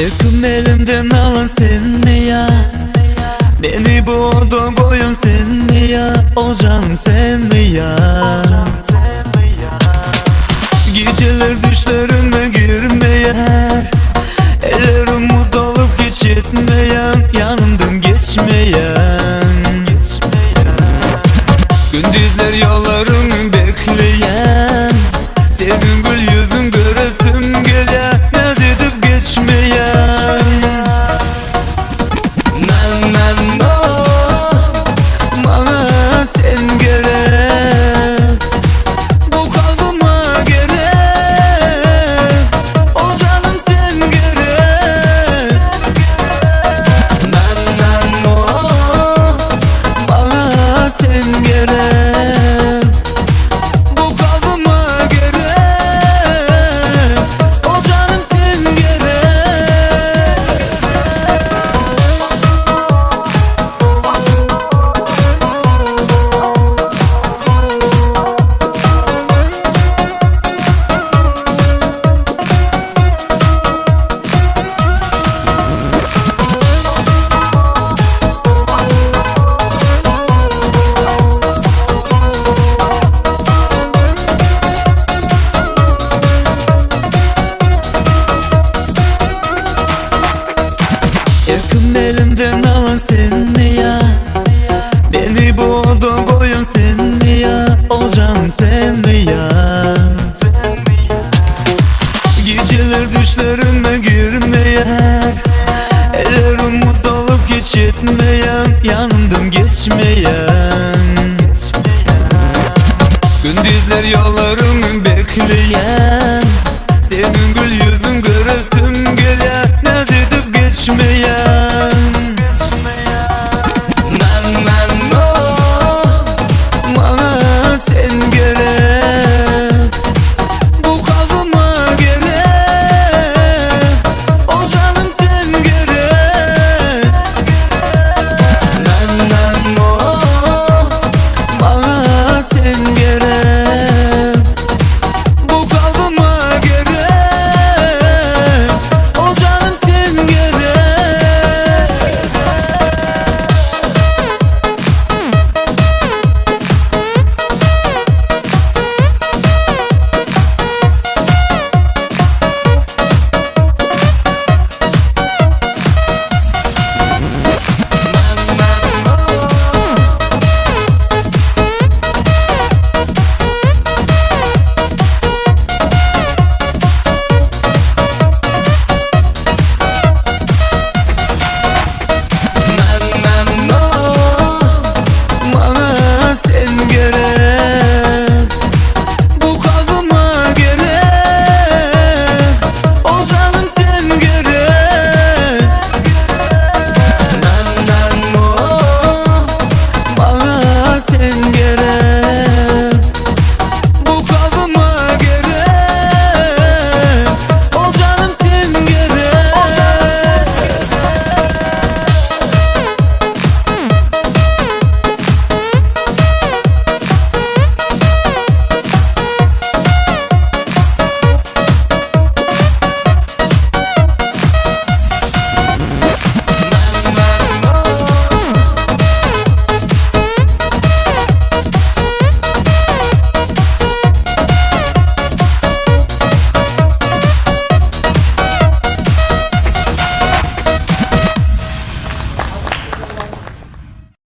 Yakın elimden alın sen mi ya? Beni bu oda koyun sen mi ya? O canım sen mi ya? Geceler düşlerime girmeyen, ellerim buz olup hiç yetmeyen, yanımdan geçmeyen. Gündüzler yollarımı bekleyen, senin gül yüzün göresim gelen, naz edip geçmeyen. Men bana sen gerek, bu kalbime gerek, o canım sen gerek. Men bana sen gerek, bu kalbime gerek, o canım sen gerek. Yakın elimden alın sen mi ya? Beni bu oda koyun sen mi ya? O canım sen mi ya? Geceler düşlerime girmeyen, ellerim buz olup hiç yetmeyen, yanımdan geçmeyen. Gündüzler yolları